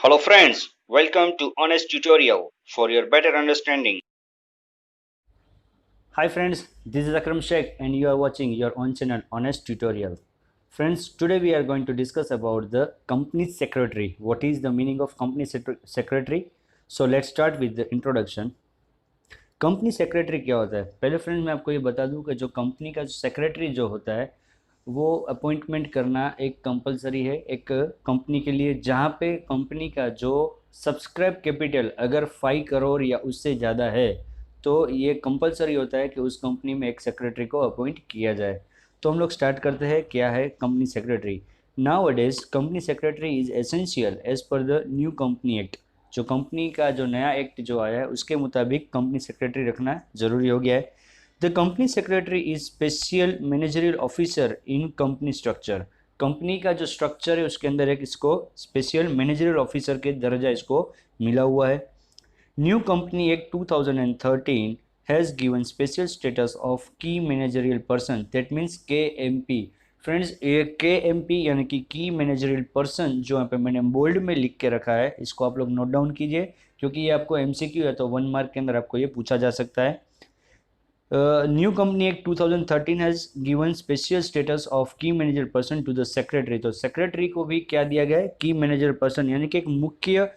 Hello friends, welcome to Honest Tutorial for your better understanding. Hi friends, this is Akram Sheikh and you are watching your own channel Honest Tutorial. Friends, today we are going to discuss about the company secretary. What is the meaning of company secretary? So let's start with the introduction. Company secretary क्या होता है? पहले friend मैं आपको ये बता दूं कि जो कंपनी का जो सेक्रेटरी जो होता है वो अपॉइंटमेंट करना एक कंपलसरी है एक कंपनी के लिए, जहाँ पे कंपनी का जो सब्सक्राइब कैपिटल अगर 5 करोड़ या उससे ज़्यादा है तो ये कंपलसरी होता है कि उस कंपनी में एक सेक्रेटरी को अपॉइंट किया जाए। तो हम लोग स्टार्ट करते हैं क्या है company secretary. Nowadays company secretary is essential as per the new company act. जो कंपनी का जो नया एक्ट जो आया है उसके मुताबिक कंपनी सेक्रेटरी रखना ज़रूरी हो गया है। The company secretary is special managerial officer in company structure. Company का जो स्ट्रक्चर है उसके अंदर एक इसको स्पेशल मैनेजरियल ऑफिसर के दर्जा इसको मिला हुआ है। New company act 2013 has given special status of key managerial person, that means KMP। Friends, ये KMP यानी कि की मैनेजरियल पर्सन जो यहाँ पे मैंने बोल्ड में लिख के रखा है, इसको आप लोग नोट डाउन कीजिए क्योंकि ये आपको MCQ है तो 1 मार्क के अंदर आपको ये पूछा जा सकता है। New company act 2013 has given special status of key manager person to the secretary. तो सेक्रेटरी को भी क्या दिया गया है? की मैनेजर पर्सन, यानी कि एक मुख्य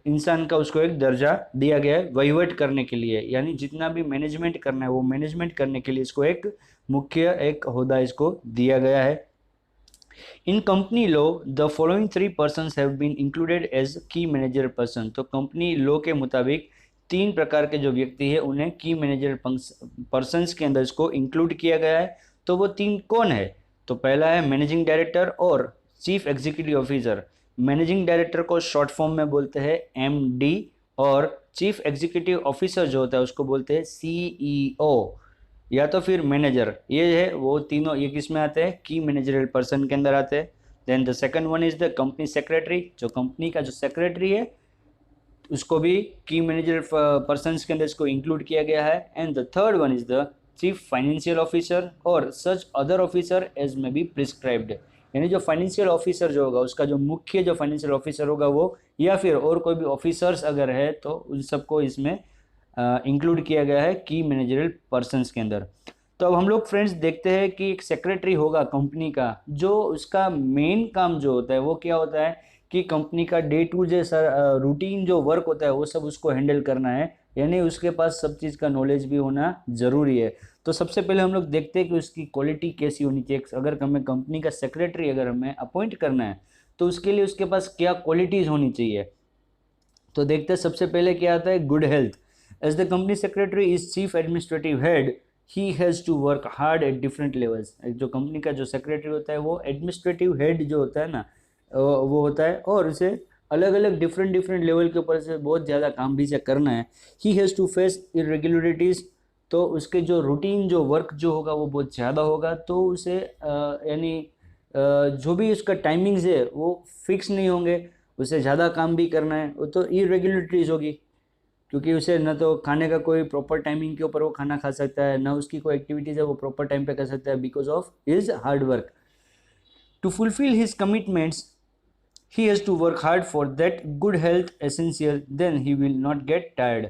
इंसान का उसको एक दर्जा दिया गया है वहीवट करने के लिए, यानी जितना भी मैनेजमेंट करना है वो मैनेजमेंट करने के लिए इसको एक मुख्य एक होदा इसको दिया गया है। In company law the following 3 persons have been included as key manager person. तो कंपनी लॉ के मुताबिक 3 प्रकार के जो व्यक्ति है उन्हें की मैनेजर पर्सन्स के अंदर इसको इंक्लूड किया गया है। तो वो 3 कौन है? तो पहला है मैनेजिंग डायरेक्टर और chief executive officer. Managing director को शॉर्ट फॉर्म में बोलते हैं MD और चीफ एग्जीक्यूटिव ऑफिसर जो होता है उसको बोलते हैं CEO या तो फिर मैनेजर। ये है वो तीनों, ये किस में आते हैं? की मैनेजरियल पर्सन के अंदर आते हैं। Then the second one is the company secretary. जो कंपनी का जो सेक्रेटरी है उसको भी की मैनेजर पर्सन के अंदर इसको इंक्लूड किया गया है। And the third one is the chief financial officer और सच अदर ऑफिसर एज में बी प्रिस्क्राइब्ड। यानी जो फाइनेंशियल ऑफिसर जो होगा उसका जो मुख्य जो फाइनेंशियल ऑफिसर होगा वो, या फिर और कोई भी ऑफिसर्स अगर है तो उन सबको इसमें इंक्लूड किया गया है की मैनेजरियल पर्सनस के अंदर। तो अब हम लोग फ्रेंड्स देखते हैं कि एक सेक्रेटरी होगा कंपनी का, जो उसका मेन काम जो होता है वो क्या होता है कि कंपनी का डे टू डे रूटीन जो वर्क होता है वो सब उसको हैंडल करना है, यानी उसके पास सब चीज़ का नॉलेज भी होना ज़रूरी है। तो सबसे पहले हम लोग देखते हैं कि उसकी क्वालिटी कैसी होनी चाहिए। अगर हमें कंपनी का सेक्रेटरी अगर हमें अपॉइंट करना है तो उसके लिए उसके पास क्या क्वालिटीज़ होनी चाहिए। तो देखते हैं सबसे पहले क्या आता है, good health. As the company secretary is chief administrative head, he has to work hard at different levels. जो कंपनी का जो सेक्रेटरी होता है वो एडमिनिस्ट्रेटिव हेड जो होता है ना, वो होता है और उसे अलग अलग डिफरेंट डिफरेंट लेवल के ऊपर से बहुत ज़्यादा काम भी से करना है। He has to face irregularities. तो उसके जो रूटीन जो वर्क जो होगा वो बहुत ज़्यादा होगा, तो उसे यानी जो भी उसका टाइमिंग्स है वो फिक्स नहीं होंगे, उसे ज़्यादा काम भी करना है, वो तो इरेगुलरिटीज़ होगी क्योंकि उसे न तो खाने का कोई प्रॉपर टाइमिंग के ऊपर वो खाना खा सकता है, ना उसकी कोई एक्टिविटीज़ है वो प्रॉपर टाइम पे कर सकता है because of his hard work. To fulfil his commitments he has to work hard for that good health essential, then he will not get tired.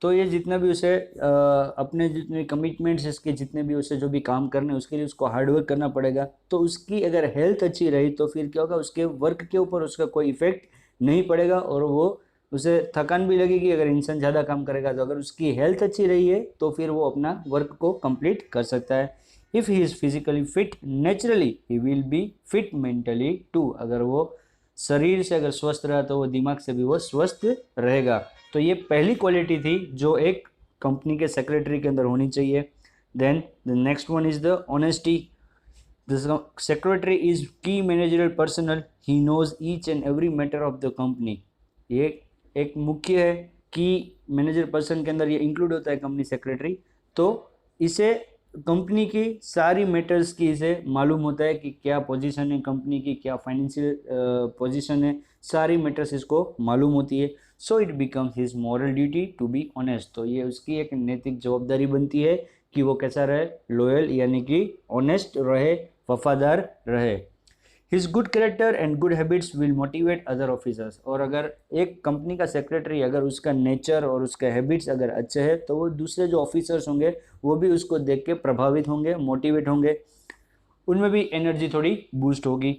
तो ये जितना भी उसे अपने जितने कमिटमेंट्स इसके जितने भी उसे जो भी काम करने हैं उसके लिए उसको हार्ड वर्क करना पड़ेगा। तो उसकी अगर हेल्थ अच्छी रही तो फिर क्या होगा, उसके वर्क के ऊपर उसका कोई इफेक्ट नहीं पड़ेगा और वो उसे थकान भी लगेगी अगर इंसान ज़्यादा काम करेगा। तो अगर उसकी हेल्थ अच्छी रही है तो फिर वो अपना वर्क को कंप्लीट कर सकता है। If he is physically fit naturally he will be fit mentally too. अगर वो शरीर से अगर स्वस्थ रहा तो वो दिमाग से भी वो स्वस्थ रहेगा। तो ये पहली क्वालिटी थी जो एक कंपनी के सेक्रेटरी के अंदर होनी चाहिए। Then the next one is the honesty. The secretary is key managerial personal, he knows each and every matter of the company. ये एक मुख्य है कि मैनेजर पर्सन के अंदर ये इंक्लूड होता है कंपनी सेक्रेटरी। तो इसे कंपनी की सारी मैटर्स की इसे मालूम होता है कि क्या पोजीशन है कंपनी की, क्या फाइनेंशियल पोजीशन है, सारी मैटर्स इसको मालूम होती है। So it becomes his moral duty to be honest. तो ये उसकी एक नैतिक जवाबदारी बनती है कि वो कैसा रहे, लॉयल यानी कि ऑनेस्ट रहे, वफादार रहे। His good character and good habits will motivate other officers. और अगर एक कंपनी का सेक्रेटरी अगर उसका नेचर और उसका हैबिट्स अगर अच्छे हैं तो वो दूसरे जो ऑफिसर्स होंगे वो भी उसको देख के प्रभावित होंगे, मोटिवेट होंगे, उनमें भी एनर्जी थोड़ी बूस्ट होगी।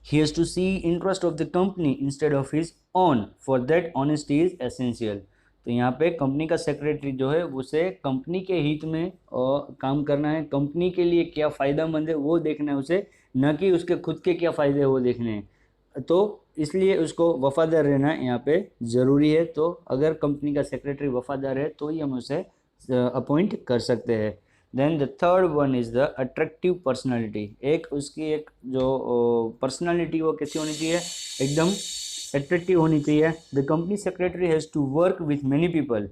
He has to see interest of the company instead of his own. For that honesty is essential. तो यहाँ पे कंपनी का सेक्रेटरी जो है उसे कंपनी के हित में काम करना है, कंपनी के लिए क्या फ़ायदेमंद है वो देखना है उसे, न कि उसके खुद के क्या फ़ायदे है वो देखने हैं। तो इसलिए उसको वफादार रहना यहाँ पे ज़रूरी है। तो अगर कंपनी का सेक्रेटरी वफादार है तो ही हम उसे अपॉइंट कर सकते हैं। Then the third one is the attractive personality. एक उसकी एक जो पर्सनालिटी वो कैसी होनी चाहिए, एकदम अट्रैक्टिव होनी चाहिए। The company secretary has to work with many people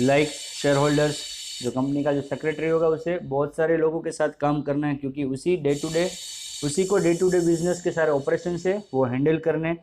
like shareholders. जो कंपनी का जो सेक्रेटरी होगा उसे बहुत सारे लोगों के साथ काम करना है, क्योंकि उसी को डे टू डे बिजनेस के सारे ऑपरेशन से वो हैंडल करने।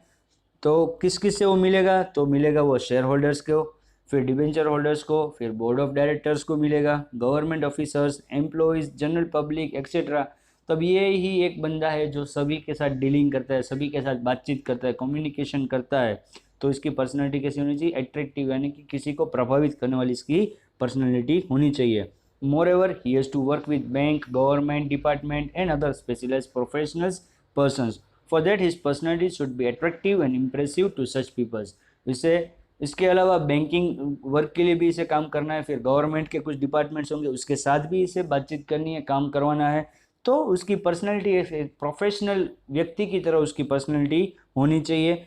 तो किस किस से वो मिलेगा, तो मिलेगा वो शेयर होल्डर्स को, फिर डिबेंचर होल्डर्स को, फिर बोर्ड ऑफ डायरेक्टर्स को मिलेगा, government officers, employees, general public etcetera. तब ये ही एक बंदा है जो सभी के साथ डीलिंग करता है, सभी के साथ बातचीत करता है, कम्युनिकेशन करता है। तो इसकी पर्सनैलिटी कैसी होनी चाहिए, अट्रैक्टिव, यानी कि किसी को प्रभावित करने वाली इसकी पर्सनैलिटी होनी चाहिए। मोर he has to work with bank, government department and other specialized professionals persons. For that his personality should be attractive and impressive to such people. इसे इसके अलावा बैंकिंग वर्क के लिए भी इसे काम करना है, फिर गवर्नमेंट के कुछ डिपार्टमेंट्स होंगे उसके साथ भी इसे बातचीत करनी है, काम करवाना है। तो उसकी पर्सनैलिटी एक प्रोफेशनल व्यक्ति की तरह उसकी पर्सनैलिटी होनी चाहिए।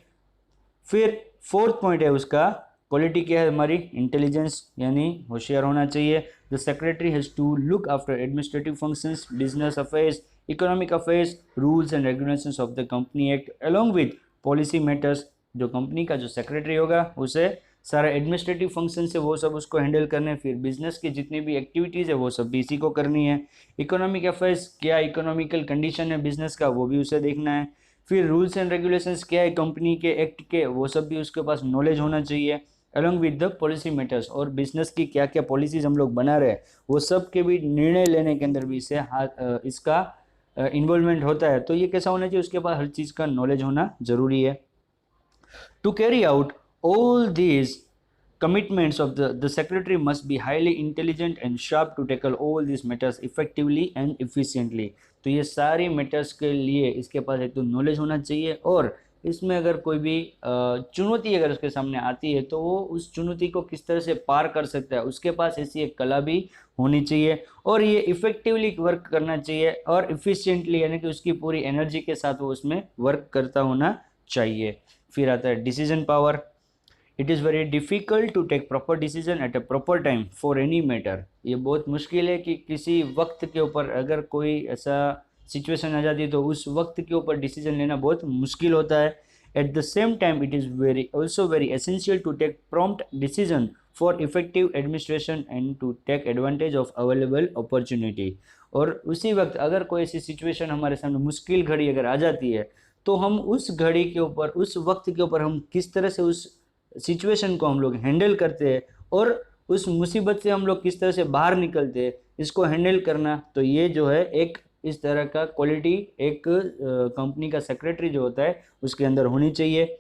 फिर फोर्थ पॉइंट है उसका क्वालिटी क्या है हमारी, इंटेलिजेंस, यानी होशियार होना चाहिए। The secretary has to look after administrative functions, business affairs, economic affairs, rules and regulations of the company act along with policy matters. जो कंपनी का जो सेक्रेटरी होगा उसे सारा एडमिनिस्ट्रेटिव फंक्शन से वो सब उसको हैंडल करने, फिर बिजनेस की जितनी भी एक्टिविटीज़ है वो सब भी इसी को करनी है। इकोनॉमिक अफेयर्स, क्या इकोनॉमिकल कंडीशन है बिजनेस का वो भी उसे देखना है। फिर रूल्स एंड रेगुलेशंस क्या है कंपनी के एक्ट के वो सब भी उसके पास नॉलेज होना चाहिए, along with the policy matters. और बिजनेस की क्या क्या पॉलिसीज हम लोग बना रहे हैं वो सब के भी निर्णय लेने के अंदर भी इसका इन्वॉल्वमेंट होता है। तो ये कैसा होना चाहिए, उसके पास हर चीज़ का नॉलेज होना ज़रूरी है। To carry out all these commitments of the secretary must be highly intelligent and sharp to tackle all these matters effectively and efficiently. तो ये सारी मैटर्स के लिए इसके पास एक तो नॉलेज होना चाहिए, और इसमें अगर कोई भी चुनौती अगर उसके सामने आती है तो वो उस चुनौती को किस तरह से पार कर सकता है, उसके पास ऐसी एक कला भी होनी चाहिए। और ये इफेक्टिवली वर्क करना चाहिए और इफिशिएंटली, यानी कि उसकी पूरी एनर्जी के साथ वो उसमें वर्क करता होना चाहिए। फिर आता है decision power. It is very difficult to take proper decision at a proper time for any matter. ये बहुत मुश्किल है कि किसी वक्त के ऊपर अगर कोई ऐसा सिचुएशन आ जाती है तो उस वक्त के ऊपर डिसीजन लेना बहुत मुश्किल होता है। At the same time it is also very essential to take prompt decision for effective administration and to take advantage of available opportunity. और उसी वक्त अगर कोई ऐसी सिचुएशन हमारे सामने मुश्किल घड़ी अगर आ जाती है तो हम उस घड़ी के ऊपर, उस वक्त के ऊपर हम किस तरह से उस सिचुएशन को हम लोग हैंडल करते हैं और उस मुसीबत से हम लोग किस तरह से बाहर निकलते हैं, इसको हैंडल करना। तो ये जो है एक इस तरह का क्वालिटी एक कंपनी का सेक्रेटरी जो होता है उसके अंदर होनी चाहिए।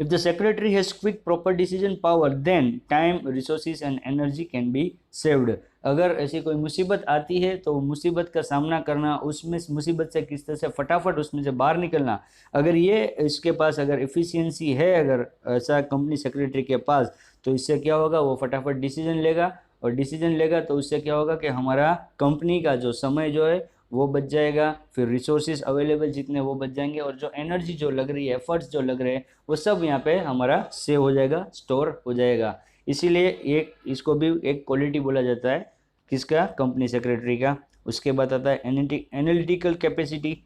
If the secretary has quick proper decision power, then time, resources and energy can be saved. अगर ऐसी कोई मुसीबत आती है तो मुसीबत का सामना करना, उसमें मुसीबत से किस तरह से फटाफट उसमें से बाहर निकलना, अगर ये इसके पास अगर एफिशिएंसी है अगर ऐसा कंपनी सेक्रेटरी के पास, तो इससे क्या होगा, वो फटाफट डिसीजन लेगा, और डिसीजन लेगा तो उससे क्या होगा कि हमारा कंपनी का जो समय जो है वो बच जाएगा, फिर रिसोर्सेज अवेलेबल जितने वो बच जाएंगे, और जो एनर्जी जो लग रही है, एफर्ट्स जो लग रहे हैं वो सब यहाँ पे हमारा सेव हो जाएगा, स्टोर हो जाएगा। इसीलिए एक इसको भी एक क्वालिटी बोला जाता है किसका, कंपनी सेक्रेटरी का। उसके बाद आता है analytical capacity.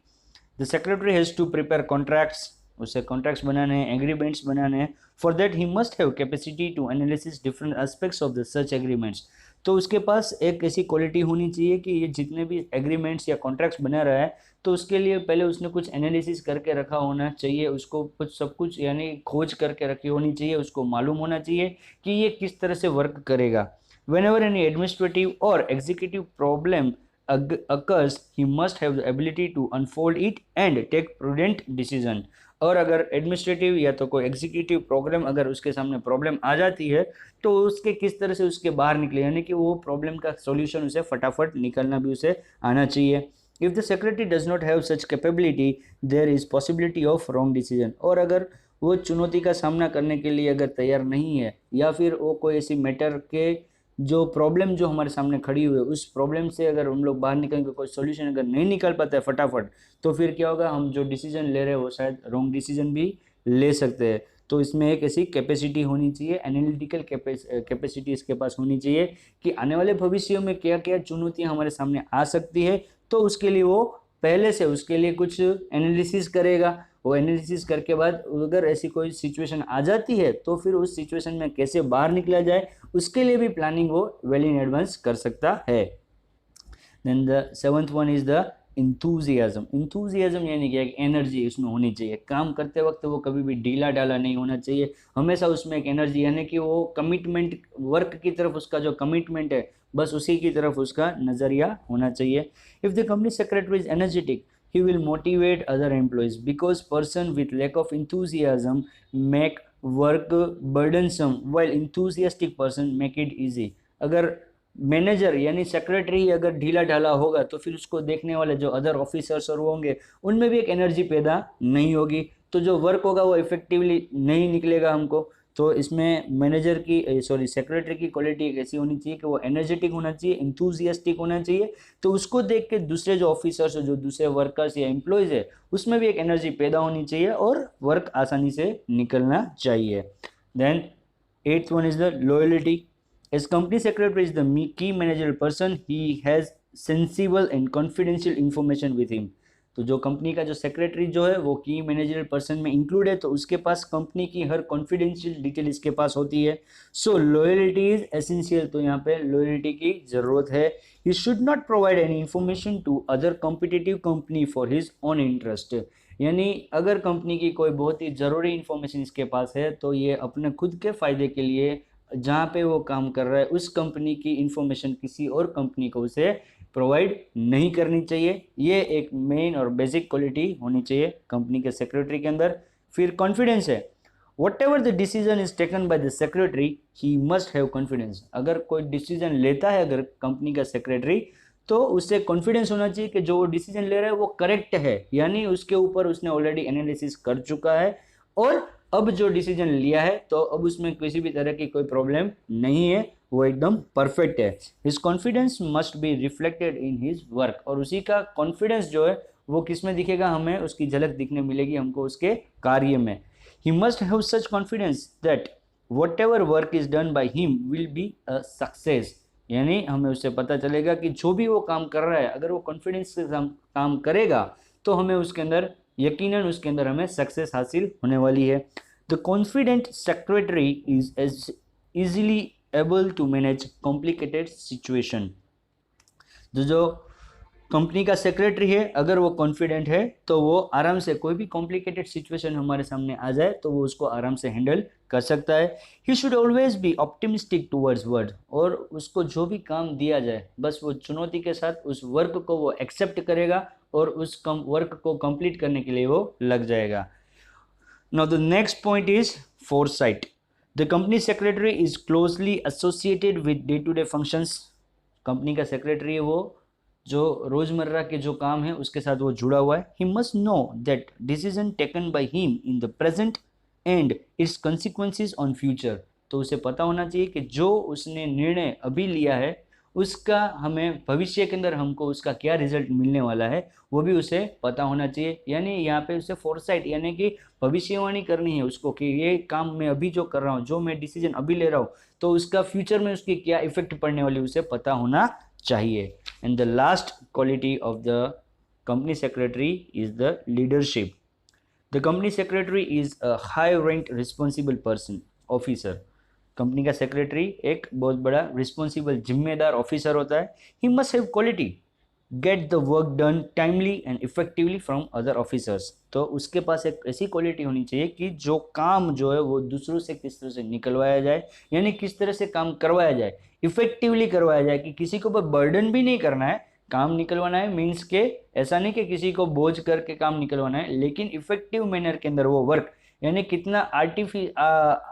The secretary has to prepare contracts, उसे कॉन्ट्रैक्ट्स बनाने हैं, एग्रीमेंट्स बनाने हैं। For that he must have capacity to analysis different aspects of the such agreements. तो उसके पास एक ऐसी क्वालिटी होनी चाहिए कि ये जितने भी एग्रीमेंट्स या कॉन्ट्रैक्ट्स बना रहा है तो उसके लिए पहले उसने कुछ एनालिसिस करके रखा होना चाहिए, उसको कुछ सब कुछ यानी खोज करके रखी होनी चाहिए, उसको मालूम होना चाहिए कि ये किस तरह से वर्क करेगा। Whenever any administrative or executive problem occurs, he must have the ability to unfold it and take prudent decision. और अगर एडमिनिस्ट्रेटिव या तो कोई एग्जीक्यूटिव प्रोग्राम अगर उसके सामने प्रॉब्लम आ जाती है तो उसके किस तरह से उसके बाहर निकले, यानी कि वो प्रॉब्लम का सॉल्यूशन उसे फटाफट निकलना भी उसे आना चाहिए. If the secretary does not have such capability there is possibility of wrong decision. और अगर वो चुनौती का सामना करने के लिए अगर तैयार नहीं है या फिर वो कोई ऐसी मैटर के जो प्रॉब्लम जो हमारे सामने खड़ी हुई है उस प्रॉब्लम से अगर हम लोग बाहर निकलेंगे, कोई सॉल्यूशन अगर नहीं निकल पाता है फटाफट, तो फिर क्या होगा, हम जो डिसीजन ले रहे हैं वो शायद रॉन्ग डिसीजन भी ले सकते हैं. तो इसमें एक ऐसी कैपेसिटी होनी चाहिए, एनालिटिकल कैपेसिटी इसके पास होनी चाहिए कि आने वाले भविष्य में क्या क्या चुनौतियां हमारे सामने आ सकती है, तो उसके लिए वो पहले से उसके लिए कुछ एनालिसिस करेगा. वो एनालिसिस करके बाद अगर ऐसी कोई सिचुएशन आ जाती है तो फिर उस सिचुएशन में कैसे बाहर निकला जाए उसके लिए भी प्लानिंग वो वेल इन एडवांस कर सकता है. Then the seventh one is the enthusiasm. Enthusiasm यानी कि एक एनर्जी उसमें होनी चाहिए. काम करते वक्त वो कभी भी ढीला ढाला नहीं होना चाहिए, हमेशा उसमें एक एनर्जी, यानी कि वो कमिटमेंट, वर्क की तरफ उसका जो कमिटमेंट है बस उसी की तरफ उसका नज़रिया होना चाहिए. If the company secretary is energetic, he will motivate other employees because person with lack of enthusiasm make work burdensome while enthusiastic person make it easy. अगर मैनेजर यानी सेक्रेटरी अगर ढीला ढाला होगा तो फिर उसको देखने वाले जो अदर ऑफिसर्स और वो होंगे उनमें भी एक एनर्जी पैदा नहीं होगी, तो जो वर्क होगा वो इफेक्टिवली नहीं निकलेगा हमको. तो इसमें मैनेजर की सेक्रेटरी की क्वालिटी एक ऐसी होनी चाहिए कि वो एनर्जेटिक होना चाहिए, इंथुजियास्टिक होना चाहिए, तो उसको देख के दूसरे जो ऑफिसर्स जो दूसरे वर्कर्स या एम्प्लॉयज़ है उसमें भी एक एनर्जी पैदा होनी चाहिए और वर्क आसानी से निकलना चाहिए. Then eighth one is the loyalty. As company secretary is the key managerial person, he has sensible and confidential information with him. तो जो कंपनी का जो सेक्रेटरी जो है वो की मैनेजरल पर्सन में इंक्लूड है, तो उसके पास कंपनी की हर कॉन्फिडेंशियल डिटेल इसके पास होती है. So loyalty is essential. तो यहाँ पे लॉयल्टी की जरूरत है. He should not provide any information to other competitive company for his own interest. यानी अगर कंपनी की कोई बहुत ही ज़रूरी इंफॉर्मेशन इसके पास है तो ये अपने खुद के फ़ायदे के लिए जहाँ पे वो काम कर रहा है उस कंपनी की इंफॉर्मेशन किसी और कंपनी को उसे प्रोवाइड नहीं करनी चाहिए. ये एक मेन और बेसिक क्वालिटी होनी चाहिए कंपनी के सेक्रेटरी के अंदर. फिर कॉन्फिडेंस है. What ever the decision is taken by the secretary he must have confidence. अगर कोई डिसीजन लेता है अगर कंपनी का सेक्रेटरी तो उससे कॉन्फिडेंस होना चाहिए कि जो वो डिसीजन ले रहा है वो करेक्ट है, यानी उसके ऊपर उसने ऑलरेडी एनालिसिस कर चुका है और अब जो डिसीजन लिया है तो अब उसमें किसी भी तरह की कोई प्रॉब्लम नहीं है, वो एकदम परफेक्ट है. His confidence must be reflected in his work. और उसी का कॉन्फिडेंस जो है वो किस में दिखेगा, हमें उसकी झलक दिखने मिलेगी हमको उसके कार्य में. ही must have such confidence that what ever work is done by him will be a success. यानी हमें उससे पता चलेगा कि जो भी वो काम कर रहा है अगर वो कॉन्फिडेंस से काम करेगा तो हमें उसके अंदर यकीनन उसके अंदर हमें सक्सेस हासिल होने वाली है. The confident secretary is as easily able to manage complicated situation. जो कंपनी का सेक्रेटरी है अगर वो कॉन्फिडेंट है तो वो आराम से कोई भी कॉम्प्लिकेटेड सिचुएशन हमारे सामने आ जाए तो वो उसको आराम से हैंडल कर सकता है. He should always be optimistic towards work. और उसको जो भी काम दिया जाए बस वो चुनौती के साथ उस वर्क को वो एक्सेप्ट करेगा और उस वर्क को कंप्लीट करने के लिए वो लग जाएगा. Now the next point is foresight. The company secretary is closely associated with day to day functions. Company का सेक्रेटरी है वो जो रोजमर्रा के जो काम है उसके साथ वो जुड़ा हुआ है. He must know that decision taken by him in the present and it's consequences on future. तो उसे पता होना चाहिए कि जो उसने निर्णय अभी लिया है उसका हमें भविष्य के अंदर हमको उसका क्या रिजल्ट मिलने वाला है वो भी उसे पता होना चाहिए. यानी यहाँ पे उसे फोरसाइट यानी कि भविष्यवाणी करनी है उसको कि ये काम मैं अभी जो कर रहा हूँ, जो मैं डिसीजन अभी ले रहा हूँ, तो उसका फ्यूचर में उसकी क्या इफेक्ट पड़ने वाली उसे पता होना चाहिए. And the last quality of the company secretary is the leadership. The company secretary is a high rank responsible person officer. Company का सेक्रेटरी एक बहुत बड़ा रिस्पॉन्सिबल जिम्मेदार ऑफिसर होता है. ही must have quality get the work done timely and effectively from other officers. तो उसके पास एक ऐसी क्वालिटी होनी चाहिए कि जो काम जो है वो दूसरों से किस तरह से निकलवाया जाए, यानी किस तरह से काम करवाया जाए, इफेक्टिवली करवाया जाए, कि किसी को बर्डन भी नहीं करना है, काम निकलवाना है मीन्स के ऐसा नहीं कि किसी को बोझ करके काम निकलवाना है, लेकिन इफेक्टिव मैनर के अंदर वो वर्क, यानी कितना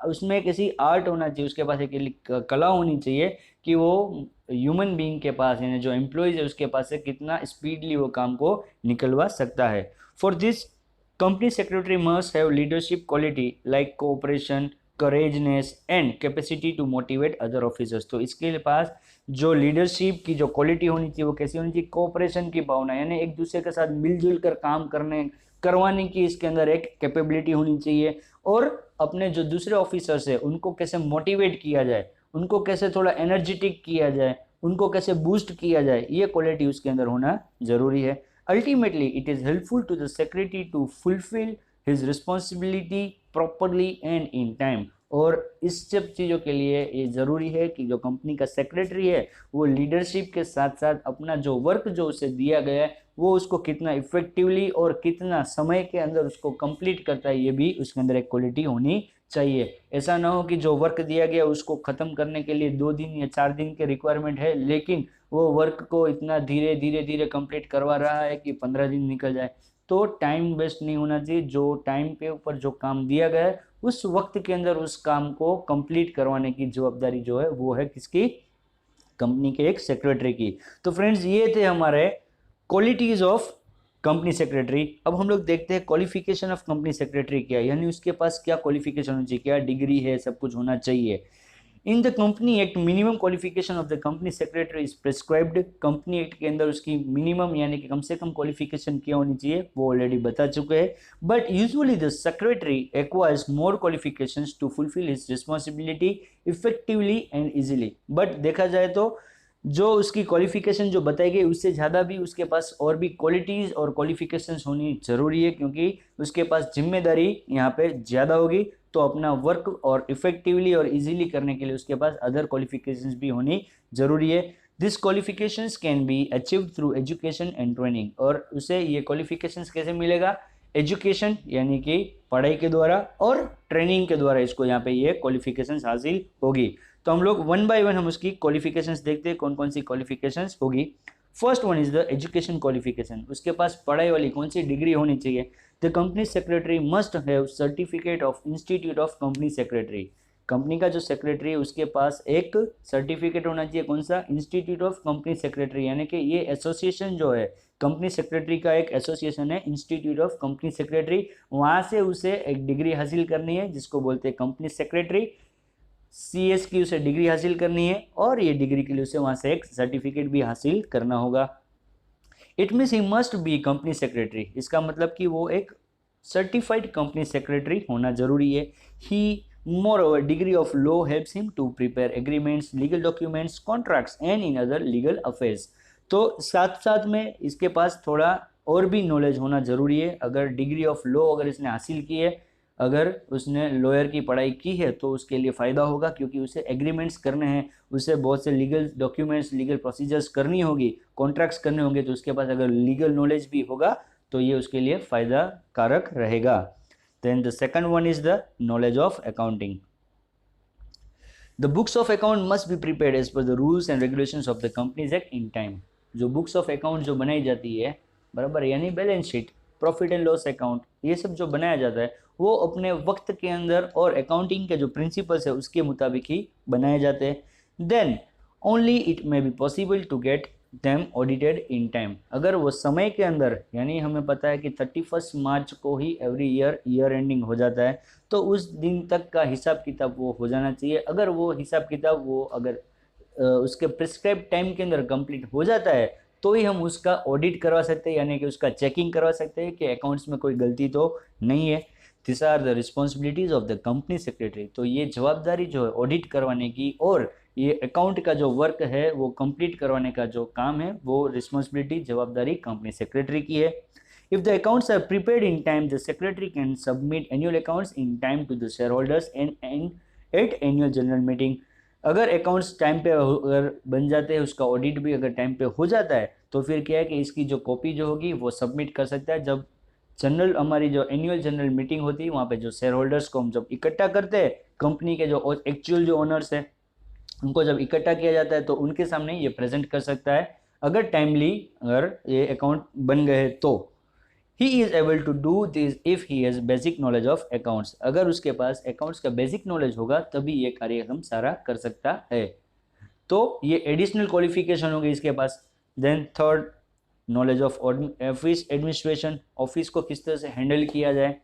उसमें किसी आर्ट होना चाहिए, उसके पास एक कला होनी चाहिए कि वो ह्यूमन बीइंग के पास यानी जो एम्प्लॉयज है उसके पास से कितना स्पीडली वो काम को निकलवा सकता है। For this company secretary must have leadership quality like cooperation, courageness and capacity to motivate other officers. तो इसके पास जो लीडरशिप की जो क्वालिटी होनी चाहिए वो कैसी होनी चाहिए, कोऑपरेशन की भावना, यानी एक दूसरे के साथ मिलजुल कर काम करवाने की इसके अंदर एक कैपेबिलिटी होनी चाहिए, और अपने जो दूसरे ऑफिसर्स है उनको कैसे मोटिवेट किया जाए, उनको कैसे थोड़ा एनर्जेटिक किया जाए, उनको कैसे बूस्ट किया जाए, ये क्वालिटी उसके अंदर होना जरूरी है। Ultimately it is helpful to the secretary to fulfil his responsibility properly and in time. और इस सब चीज़ों के लिए ये ज़रूरी है कि जो कंपनी का सेक्रेटरी है वो लीडरशिप के साथ साथ अपना जो वर्क जो उसे दिया गया है वो उसको कितना इफेक्टिवली और कितना समय के अंदर उसको कंप्लीट करता है, ये भी उसके अंदर एक क्वालिटी होनी चाहिए। ऐसा ना हो कि जो वर्क दिया गया उसको ख़त्म करने के लिए 2 दिन या 4 दिन के रिक्वायरमेंट है, लेकिन वो वर्क को इतना धीरे धीरे धीरे कंप्लीट करवा रहा है कि 15 दिन निकल जाए। तो टाइम वेस्ट नहीं होना चाहिए, जो टाइम पे ऊपर जो काम दिया गया है उस वक्त के अंदर उस काम को कंप्लीट करवाने की जवाबदारी जो है वो है किसकी, कंपनी के एक सेक्रेटरी की। तो फ्रेंड्स ये थे हमारे क्वालिटीज ऑफ कंपनी सेक्रेटरी। अब हम लोग देखते हैं क्वालिफिकेशन ऑफ कंपनी सेक्रेटरी क्या है, यानी उसके पास क्या क्वालिफिकेशन होनी चाहिए, क्या डिग्री है, सब कुछ होना चाहिए। In the company act minimum qualification of the company secretary is prescribed. Company act के अंदर उसकी मिनिमम यानी कि कम से कम क्वालिफिकेशन क्या होनी चाहिए वो ऑलरेडी बता चुके हैं। But usually the secretary acquires more qualifications to fulfil his responsibility effectively and easily. बट देखा जाए तो जो उसकी क्वालिफिकेशन जो बताई गई उससे ज़्यादा भी उसके पास और भी क्वालिटीज़ और क्वालिफिकेशंस होनी जरूरी है, क्योंकि उसके पास जिम्मेदारी यहाँ पे ज़्यादा होगी, तो अपना वर्क और इफेक्टिवली और इजीली करने के लिए उसके पास अदर क्वालिफिकेशंस भी होनी जरूरी है। This qualifications can be achieved through education and training. और उसे ये क्वालिफिकेशंस कैसे मिलेगा, एजुकेशन यानी कि पढ़ाई के द्वारा और ट्रेनिंग के द्वारा इसको यहाँ पे ये क्वालिफिकेशंस हासिल होगी। तो हम लोग 1 बाय 1 हम उसकी क्वालिफिकेशंस देखते हैं कौन कौन सी क्वालिफिकेशंस होगी। First one is the education qualification. उसके पास पढ़ाई वाली कौन सी डिग्री होनी चाहिए। The company secretary must have certificate of institute of company secretary. Company का जो सेक्रेटरी है उसके पास एक सर्टिफिकेट होना चाहिए, कौन सा, इंस्टीट्यूट ऑफ कंपनी सेक्रेटरी, यानी कि ये एसोसिएशन जो है कंपनी सेक्रेटरी का एक एसोसिएशन है इंस्टीट्यूट ऑफ कंपनी सेक्रेटरी, वहाँ से उसे एक डिग्री हासिल करनी है जिसको बोलते हैं कंपनी सेक्रेटरी। CS की उसे डिग्री हासिल करनी है और ये डिग्री के लिए उसे वहाँ से एक सर्टिफिकेट भी हासिल करना होगा। It means he must be company secretary, इसका मतलब कि वो एक सर्टिफाइड कंपनी सेक्रेटरी होना जरूरी है। ही moreover degree of law helps him to prepare agreements, legal documents, contracts and in other legal affairs। तो साथ साथ में इसके पास थोड़ा और भी नॉलेज होना जरूरी है। अगर डिग्री ऑफ लॉ अगर इसने हासिल की है, अगर उसने लॉयर की पढ़ाई की है तो उसके लिए फ़ायदा होगा, क्योंकि उसे एग्रीमेंट्स करने हैं, उसे बहुत से लीगल डॉक्यूमेंट्स, लीगल प्रोसीजर्स करनी होगी, कॉन्ट्रैक्ट्स करने होंगे, तो उसके पास अगर लीगल नॉलेज भी होगा तो ये उसके लिए फ़ायदा कारक रहेगा। Then the second one is the knowledge of accounting. The books of account must be prepared as per the rules and regulations of the Companies Act in time। जो बुक्स ऑफ अकाउंट जो बनाई जाती है, बराबर, यानी balance sheet, profit and loss account, ये सब जो बनाया जाता है वो अपने वक्त के अंदर और अकाउंटिंग के जो प्रिंसिपल्स है उसके मुताबिक ही बनाए जाते हैं। Then only it may be possible to get them audited in time. अगर वो समय के अंदर, यानी हमें पता है कि 31 मार्च को ही एवरी ईयर एंडिंग हो जाता है, तो उस दिन तक का हिसाब किताब वो हो जाना चाहिए। अगर वो हिसाब किताब वो अगर उसके प्रिस्क्राइब टाइम के अंदर कंप्लीट हो जाता है तो ही हम उसका ऑडिट करवा सकते हैं, यानी कि उसका चेकिंग करवा सकते हैं कि अकाउंट्स में कोई गलती तो नहीं है। This are the responsibilities of the company secretary. तो ये जवाबदारी जो है ऑडिट करवाने की और ये अकाउंट का जो वर्क है वो कंप्लीट करवाने का जो काम है वो रिस्पॉन्सिबिलिटी, जवाबदारी कंपनी सेक्रेटरी की है। If the accounts are prepared in time the secretary can submit annual accounts in time to the shareholders and at annual general meeting. अगर अकाउंट्स टाइम पे अगर बन जाते हैं, उसका ऑडिट भी अगर टाइम पे हो जाता है, तो फिर क्या है कि इसकी जो कॉपी जो होगी वो सबमिट कर सकता है। जब हमारी जो एनुअल जनरल मीटिंग होती है वहाँ पे जो शेयर होल्डर्स को हम जब इकट्ठा करते हैं, कंपनी के जो एक्चुअल जो ओनर्स है उनको जब इकट्ठा किया जाता है तो उनके सामने ये प्रेजेंट कर सकता है अगर टाइमली अगर ये अकाउंट बन गए तो he is able to do this if he has basic knowledge of accounts, अगर उसके पास अकाउंट्स का बेसिक नॉलेज होगा तभी ये कार्य हम सारा कर सकता है। तो ये एडिशनल क्वालिफिकेशन होगी इसके पास। Then third, knowledge of office administration, office को किस तरह से हैंडल किया जाए।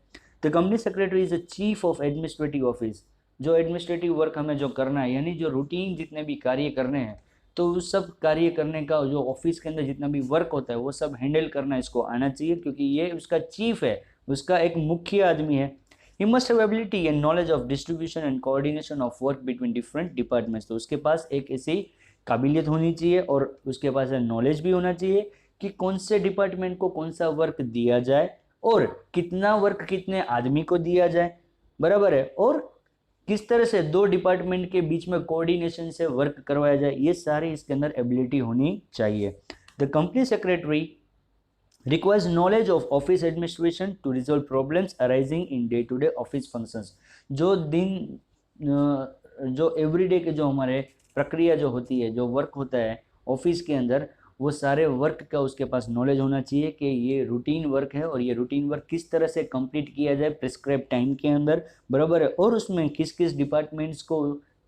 The company secretary is the chief of administrative office, जो एडमिनिस्ट्रेटिव वर्क हमें जो करना है, यानी जो रूटीन जितने भी कार्य करने हैं, तो उस सब कार्य करने का जो ऑफिस के अंदर जितना भी वर्क होता है वो सब हैंडल करना इसको आना चाहिए, क्योंकि ये उसका चीफ है, उसका एक मुख्य आदमी है। ही must have ability and knowledge of distribution and coordination of work between different departments, तो उसके पास एक ऐसी काबिलियत होनी चाहिए और उसके पास नॉलेज भी होना चाहिए कि कौन से डिपार्टमेंट को कौन सा वर्क दिया जाए और कितना वर्क कितने आदमी को दिया जाए, बराबर है, और किस तरह से दो डिपार्टमेंट के बीच में कोऑर्डिनेशन से वर्क करवाया जाए, ये सारी इसके अंदर एबिलिटी होनी चाहिए। The company secretary requires knowledge of office administration to resolve problems arising in day to day office functions, जो एवरीडे के जो हमारे प्रक्रिया जो होती है, जो वर्क होता है ऑफिस के अंदर, वो सारे वर्क का उसके पास नॉलेज होना चाहिए कि ये रूटीन वर्क है और ये रूटीन वर्क किस तरह से कंप्लीट किया जाए प्रिस्क्राइब टाइम के अंदर, बराबर है, और उसमें किस किस डिपार्टमेंट्स को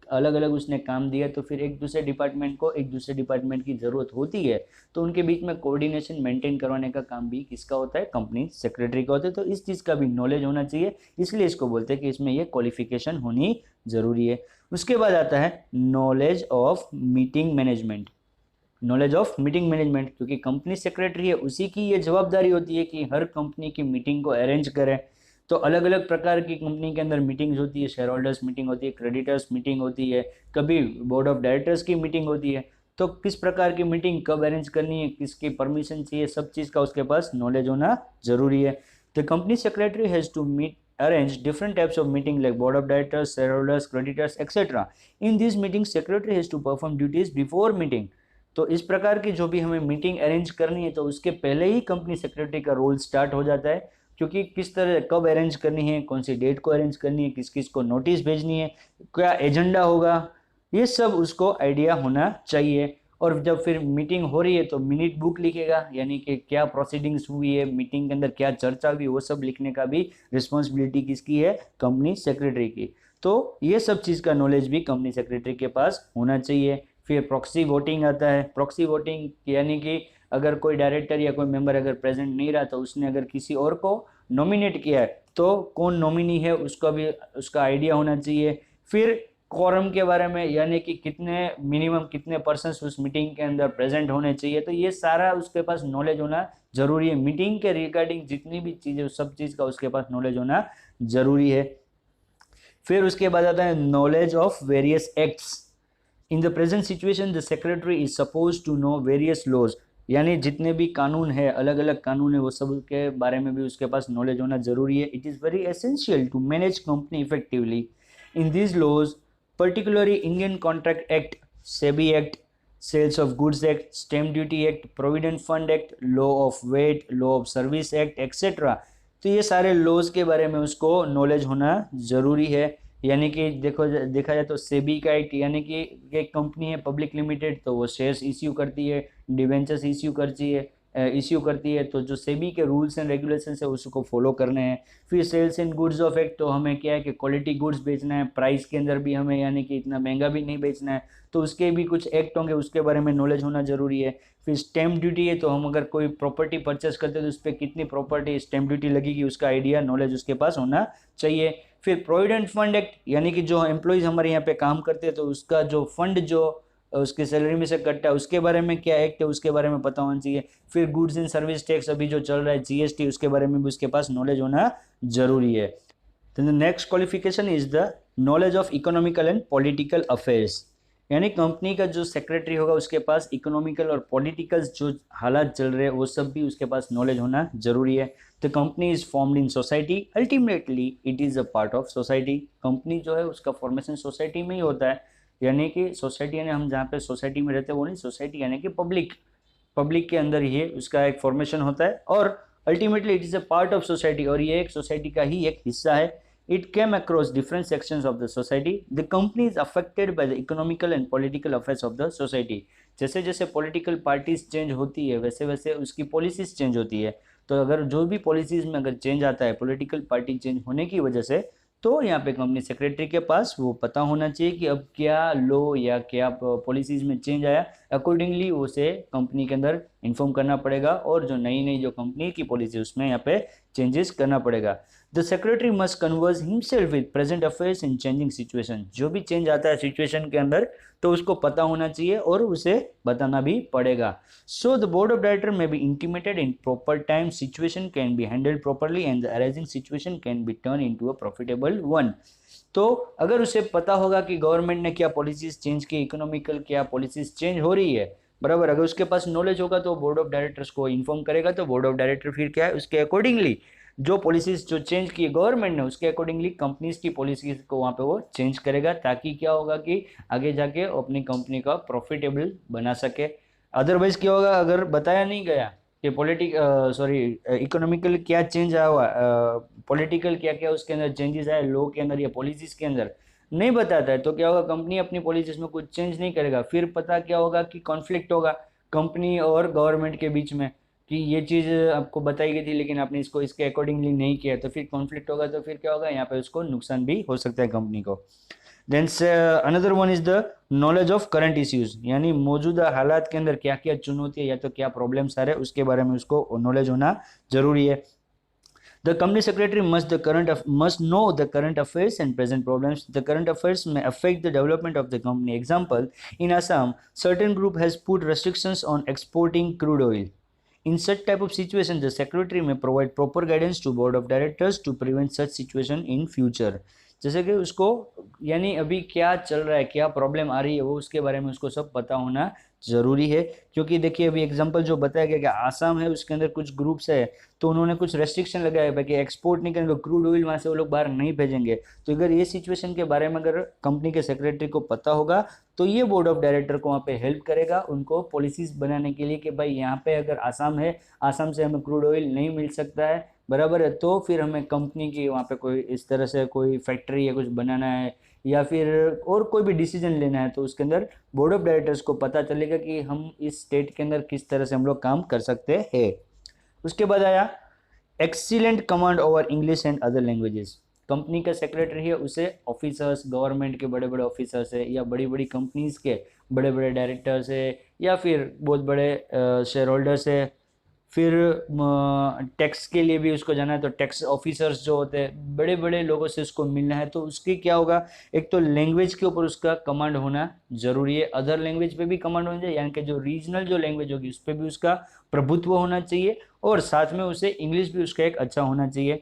अलग अलग उसने काम दिया, तो फिर एक दूसरे डिपार्टमेंट को एक दूसरे डिपार्टमेंट की ज़रूरत होती है, तो उनके बीच में कोऑर्डिनेशन मेंटेन करवाने का काम भी किसका होता है, कंपनी सेक्रेटरी का होता है। तो इस चीज़ का भी नॉलेज होना चाहिए, इसलिए इसको बोलते हैं कि इसमें ये क्वालिफिकेशन होनी ज़रूरी है। उसके बाद आता है knowledge of meeting management, knowledge of meeting management, क्योंकि कंपनी सेक्रेटरी है उसी की ये जवाबदारी होती है कि हर कंपनी की मीटिंग को अरेंज करें। तो अलग अलग प्रकार की कंपनी के अंदर मीटिंग्स होती है, शेयर होल्डर्स मीटिंग होती है, क्रेडिटर्स मीटिंग होती है, कभी बोर्ड ऑफ डायरेक्टर्स की मीटिंग होती है, तो किस प्रकार की मीटिंग कब अरेंज करनी है, किसकी परमिशन चाहिए, सब चीज़ का उसके पास नॉलेज होना जरूरी है। The company secretary has to meet arrange different types of meeting like board of directors, shareholders, creditors, etc. In these meetings, secretary has to perform duties before meeting. तो इस प्रकार की जो भी हमें मीटिंग अरेंज करनी है तो उसके पहले ही कंपनी सेक्रेटरी का रोल स्टार्ट हो जाता है, क्योंकि किस तरह कब अरेंज करनी है, कौन सी डेट को अरेंज करनी है, किस किस को नोटिस भेजनी है, क्या एजेंडा होगा, ये सब उसको आइडिया होना चाहिए। और जब फिर मीटिंग हो रही है तो मिनट बुक लिखेगा, यानी कि क्या प्रोसीडिंग्स हुई है मीटिंग के अंदर, क्या चर्चा हुई, वो सब लिखने का भी रिस्पॉन्सिबिलिटी किसकी है, कंपनी सेक्रेटरी की। तो ये सब चीज़ का नॉलेज भी कंपनी सेक्रेटरी के पास होना चाहिए। फिर प्रॉक्सी वोटिंग आता है। प्रॉक्सी वोटिंग यानी कि अगर कोई डायरेक्टर या कोई मेंबर अगर प्रेजेंट नहीं रहा तो उसने अगर किसी और को नॉमिनेट किया है तो कौन नॉमिनी है उसका भी उसका आइडिया होना चाहिए। फिर कोरम के बारे में, यानी कि कितने मिनिमम कितने पर्सन्स उस मीटिंग के अंदर प्रेजेंट होने चाहिए, तो ये सारा उसके पास नॉलेज होना जरूरी है। मीटिंग के रिगार्डिंग जितनी भी चीज़ें सब चीज़ का उसके पास नॉलेज होना जरूरी है। फिर उसके बाद आता है knowledge of various acts. In the present situation the secretary is suppose to know various laws, यानी जितने भी कानून है, अलग अलग कानून है, वो सब के बारे में भी उसके पास नॉलेज होना जरूरी है। It is very essential to manage company effectively. In this laws particularly Indian Contract Act, SEBI Act, Sales of Goods Act, Stamp Duty Act, Provident Fund Act, Law of Weight, Law of Service Act, etc. तो ये सारे laws के बारे में उसको knowledge होना ज़रूरी है। यानी कि देखा जाए तो सेबी का एक्ट, यानी कि एक कंपनी है पब्लिक लिमिटेड तो वो शेयर्स इश्यू करती है, डिवेंचर्स इश्यू करती है, तो जो सेबी के रूल्स एंड रेगुलेशंस है उसको फॉलो करने हैं। फिर sales and goods of act, तो हमें क्या है कि क्वालिटी गुड्स बेचना है, प्राइस के अंदर भी हमें यानी कि इतना महंगा भी नहीं बेचना है, तो उसके भी कुछ एक्ट होंगे, उसके बारे में नॉलेज होना जरूरी है। फिर स्टैम्प ड्यूटी है, तो हम अगर कोई प्रॉपर्टी परचेस करते हैं तो उस पर कितनी प्रॉपर्टी स्टैम्प ड्यूटी लगेगी, उसका आइडिया नॉलेज उसके पास होना चाहिए। फिर प्रोविडेंट फंड एक्ट, यानी कि जो एम्प्लॉयज़ हमारे यहाँ पे काम करते हैं तो उसका जो फंड जो उसके सैलरी में से कटता है उसके बारे में क्या एक्ट है उसके बारे में पता होना चाहिए। फिर गुड्स एंड सर्विस टैक्स अभी जो चल रहा है जीएसटी, उसके बारे में भी उसके पास नॉलेज होना जरूरी है। तो the next qualification is the knowledge of economical and political affairs, यानी कंपनी का जो सेक्रेटरी होगा उसके पास इकोनॉमिकल और पॉलिटिकल जो हालात चल रहे हैं वो सब भी उसके पास नॉलेज होना जरूरी है। The company is formed in society, ultimately it is a part of society. Company जो है उसका फॉर्मेशन सोसाइटी में ही होता है, यानी कि सोसाइटी यानी हम जहाँ पे सोसाइटी में रहते हैं वो नहीं, सोसाइटी यानी कि पब्लिक के अंदर ही उसका एक फॉर्मेशन होता है और ultimately it is a part of society, और ये एक सोसाइटी का ही एक हिस्सा है। it came across different sections of the society. The company is affected by the economical and political affairs of the society. जैसे जैसे पॉलिटिकल पार्टीज चेंज होती है वैसे वैसे उसकी पॉलिसीज चेंज होती है। तो अगर जो भी पॉलिसीज में अगर चेंज आता है पॉलिटिकल पार्टी चेंज होने की वजह से, तो यहाँ पे कंपनी सेक्रेटरी के पास वो पता होना चाहिए कि अब क्या लो या क्या पॉलिसीज में चेंज आया, अकॉर्डिंगली उसे कंपनी के अंदर इन्फॉर्म करना पड़ेगा और जो नई नई जो कंपनी की पॉलिसी उसमें यहाँ पे चेंजेस करना पड़ेगा। The secretary must converse himself with present affairs in changing situation. जो भी चेंज आता है सिचुएशन के अंदर तो उसको पता होना चाहिए और उसे बताना भी पड़ेगा। So the board of director may be intimated in proper time, situation can be handled properly and the arising situation can be turn into a profitable one. तो अगर उसे पता होगा कि गवर्नमेंट ने क्या पॉलिसीज चेंज की, इकोनॉमिकल क्या पॉलिसीज चेंज हो रही है, बराबर, अगर उसके पास नॉलेज होगा तो बोर्ड ऑफ डायरेक्टर्स को इन्फॉर्म करेगा। तो बोर्ड ऑफ डायरेक्टर फिर क्या है, उसके अकॉर्डिंगली जो पॉलिसीज जो चेंज की गवर्नमेंट ने उसके अकॉर्डिंगली कंपनीज की पॉलिसीज को वहाँ पे वो चेंज करेगा, ताकि क्या होगा कि आगे जाके अपनी कंपनी का प्रॉफिटेबल बना सके। अदरवाइज क्या होगा, अगर बताया नहीं गया कि इकोनॉमिकल क्या चेंज आया हुआ, पॉलिटिकल क्या क्या उसके अंदर चेंजेस आए लॉ के अंदर या पॉलिसीज के अंदर, नहीं बताता है, तो क्या होगा, कंपनी अपनी पॉलिसीज में कुछ चेंज नहीं करेगा। फिर पता क्या होगा कि कॉन्फ्लिक्ट होगा कंपनी और गवर्नमेंट के बीच में कि ये चीज़ आपको बताई गई थी लेकिन आपने इसको इसके अकॉर्डिंगली नहीं किया, तो फिर कॉन्फ्लिक्ट होगा। तो फिर क्या होगा, यहाँ पे उसको नुकसान भी हो सकता है कंपनी को। Then another one is the knowledge of current issues, यानी मौजूदा हालात के अंदर क्या क्या चुनौती है या तो क्या प्रॉब्लम्स आ रहे हैं उसके बारे में उसको नॉलेज होना जरूरी है। The company secretary must know the current affairs and present problems. The current affairs may affect the development of the company. Example, in Assam, certain group has put restrictions on exporting crude oil. In such type of situation, the secretary may provide proper guidance to board of directors to prevent such situation in future. जैसे कि उसको यानी अभी क्या चल रहा है, क्या प्रॉब्लम आ रही है, वो उसके बारे में उसको सब पता होना जरूरी है। क्योंकि देखिए अभी एग्जांपल जो बताया गया कि आसाम है उसके अंदर कुछ ग्रुप्स है तो उन्होंने कुछ रेस्ट्रिक्शन लगाया है कि एक्सपोर्ट नहीं करेंगे, क्रूड ऑयल वहाँ से वो लोग बाहर नहीं भेजेंगे। तो अगर ये सिचुएशन के बारे में अगर कंपनी के सेक्रेटरी को पता होगा तो ये बोर्ड ऑफ डायरेक्टर को वहाँ पे हेल्प करेगा उनको पॉलिसीज बनाने के लिए कि भाई यहाँ पे अगर आसाम है, आसाम से हमें क्रूड ऑयल नहीं मिल सकता है, बराबर है, तो फिर हमें कंपनी की वहाँ पे कोई इस तरह से कोई फैक्ट्री या कुछ बनाना है या फिर और कोई भी डिसीजन लेना है तो उसके अंदर बोर्ड ऑफ डायरेक्टर्स को पता चलेगा कि हम इस स्टेट के अंदर किस तरह से हम लोग काम कर सकते हैं। उसके बाद आया excellent command over English and other languages. Company का सेक्रेटरी है उसे ऑफिसर्स, गवर्नमेंट के बड़े बड़े ऑफिसर्स है या बड़ी बड़ी कंपनीज के बड़े बड़े डायरेक्टर्स है या फिर बहुत बड़े शेयर होल्डर्स है, फिर टैक्स के लिए भी उसको जाना है तो टैक्स ऑफिसर्स जो होते हैं बड़े बड़े लोगों से उसको मिलना है, तो उसकी क्या होगा, एक तो लैंग्वेज के ऊपर उसका कमांड होना जरूरी है, अदर लैंग्वेज पे भी कमांड होना चाहिए, यानी कि जो रीजनल जो लैंग्वेज होगी उस पर भी उसका प्रभुत्व होना चाहिए और साथ में उसे इंग्लिश भी उसका एक अच्छा होना चाहिए।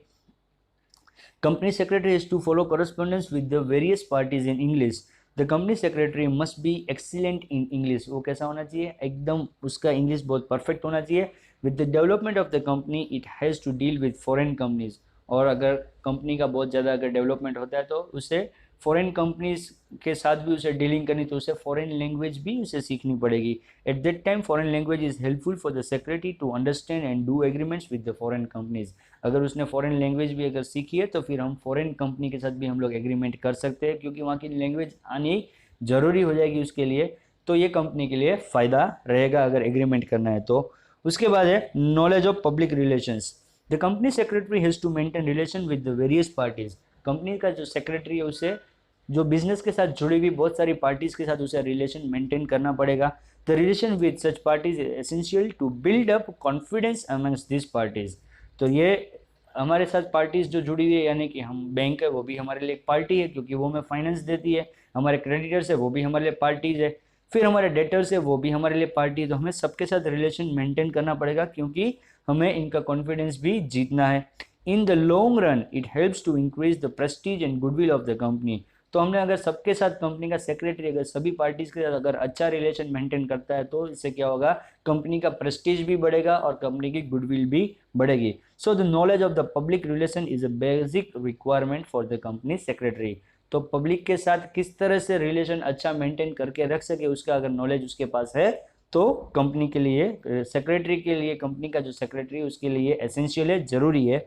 Company secretary has to follow correspondence with the various parties in English. The company secretary must be excellent in English. वो कैसा होना चाहिए, एकदम उसका इंग्लिश बहुत परफेक्ट होना चाहिए। With the development of the company it has to deal with foreign companies. और अगर कंपनी का बहुत ज़्यादा अगर डेवलपमेंट होता है तो उसे फॉरेन कंपनीज के साथ भी उसे डीलिंग करनी, तो उसे फॉरेन लैंग्वेज भी उसे सीखनी पड़ेगी। At that time foreign language is helpful for the secretary to understand and do agreements with the foreign companies. अगर उसने फॉरेन लैंग्वेज भी अगर सीखी है तो फिर हम फॉरेन कंपनी के साथ भी हम लोग एग्रीमेंट कर सकते हैं, क्योंकि वहाँ की लैंग्वेज आनी जरूरी हो जाएगी उसके लिए, तो ये कंपनी के लिए फ़ायदा रहेगा अगर एग्रीमेंट करना है तो। उसके बाद है knowledge of public relations. The company secretary has to maintain relation with the various parties. Company का जो सेक्रेटरी है उसे जो बिजनेस के साथ जुड़ी हुई बहुत सारी पार्टीज के साथ उसे रिलेशन मेंटेन करना पड़ेगा। The relation with such parties is essential to build up confidence amongst this parties. तो ये हमारे साथ पार्टीज जो जुड़ी हुई है, यानी कि हम बैंक है वो भी हमारे लिए एक पार्टी है क्योंकि वो हमें फाइनेंस देती है, हमारे क्रेडिटर्स है वो भी हमारे लिए पार्टीज है, फिर हमारे डेटर्स है वो भी हमारे लिए पार्टी है। तो हमें सबके साथ रिलेशन मेंटेन करना पड़ेगा क्योंकि हमें इनका कॉन्फिडेंस भी जीतना है। In the long run it helps to increase the prestige and goodwill of the company. तो हमने अगर सबके साथ कंपनी का सेक्रेटरी अगर सभी पार्टीज के साथ अगर अच्छा रिलेशन मेंटेन करता है तो इससे क्या होगा, कंपनी का प्रेस्टीज भी बढ़ेगा और कंपनी की गुडविल भी बढ़ेगी। So the knowledge of the public relation is a basic requirement for the company secretary. तो पब्लिक के साथ किस तरह से रिलेशन अच्छा मेंटेन करके रख सके उसका अगर नॉलेज उसके पास है तो कंपनी के लिए, सेक्रेटरी के लिए, कंपनी का जो सेक्रेटरी उसके लिए एसेंशियल है, जरूरी है।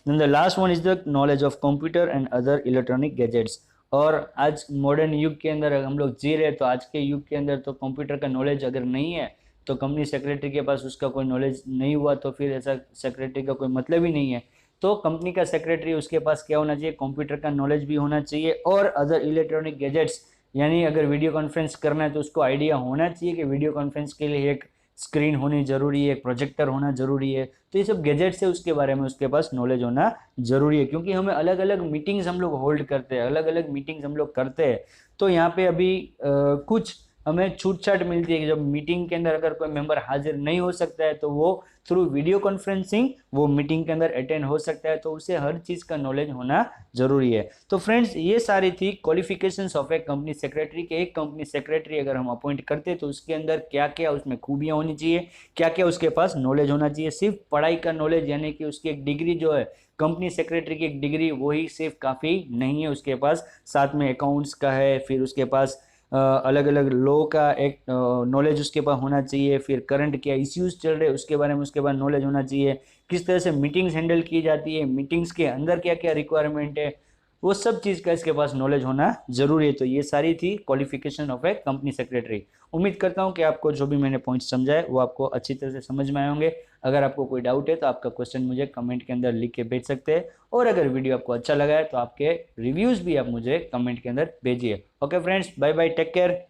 Then the last one is the knowledge of computer and other electronic gadgets. और आज मॉडर्न युग के अंदर हम लोग जी रहे हैं, तो आज के युग के अंदर तो कंप्यूटर का नॉलेज अगर नहीं है तो कंपनी सेक्रेटरी के पास उसका कोई नॉलेज नहीं हुआ तो फिर ऐसा सेक्रेटरी का कोई मतलब ही नहीं है। तो कंपनी का सेक्रेटरी उसके पास क्या होना चाहिए, कंप्यूटर का नॉलेज भी होना चाहिए और अदर इलेक्ट्रॉनिक गैजेट्स, यानी अगर वीडियो कॉन्फ्रेंस करना है तो उसको आइडिया होना चाहिए कि वीडियो कॉन्फ्रेंस के लिए एक स्क्रीन होनी जरूरी है, एक प्रोजेक्टर होना जरूरी है। तो ये सब गैजेट्स है उसके बारे में उसके पास नॉलेज होना जरूरी है, क्योंकि हमें अलग अलग मीटिंग्स हम लोग होल्ड करते हैं, अलग अलग मीटिंग्स हम लोग करते हैं। तो यहाँ पे अभी कुछ हमें छूट छाट मिलती है कि जब मीटिंग के अंदर अगर कोई मेंबर हाजिर नहीं हो सकता है तो वो थ्रू वीडियो कॉन्फ्रेंसिंग वो मीटिंग के अंदर अटेंड हो सकता है, तो उसे हर चीज़ का नॉलेज होना जरूरी है। तो फ्रेंड्स ये सारी थी qualifications of A company secretary के। एक कंपनी सेक्रेटरी अगर हम अपॉइंट करते हैं तो उसके अंदर क्या क्या उसमें खूबियां होनी चाहिए, क्या क्या उसके पास नॉलेज होना चाहिए। सिर्फ पढ़ाई का नॉलेज यानी कि उसकी एक डिग्री जो है कंपनी सेक्रेटरी की एक डिग्री वही सिर्फ काफ़ी नहीं है उसके पास, साथ में अकाउंट्स का है, फिर उसके पास अलग अलग लॉ का एक नॉलेज उसके पास होना चाहिए, फिर करंट क्या इश्यूज चल रहे हैं उसके बारे में उसके पास नॉलेज होना चाहिए, किस तरह से मीटिंग्स हैंडल की जाती है, मीटिंग्स के अंदर क्या क्या रिक्वायरमेंट है, वो सब चीज़ का इसके पास नॉलेज होना जरूरी है। तो ये सारी थी qualification of A company secretary. उम्मीद करता हूँ कि आपको जो भी मैंने पॉइंट समझाए वो आपको अच्छी तरह से समझ में आए होंगे। अगर आपको कोई डाउट है तो आपका क्वेश्चन मुझे कमेंट के अंदर लिख के भेज सकते हैं, और अगर वीडियो आपको अच्छा लगा है तो आपके रिव्यूज़ भी आप मुझे कमेंट के अंदर भेजिए। Okay friends, bye bye, take care.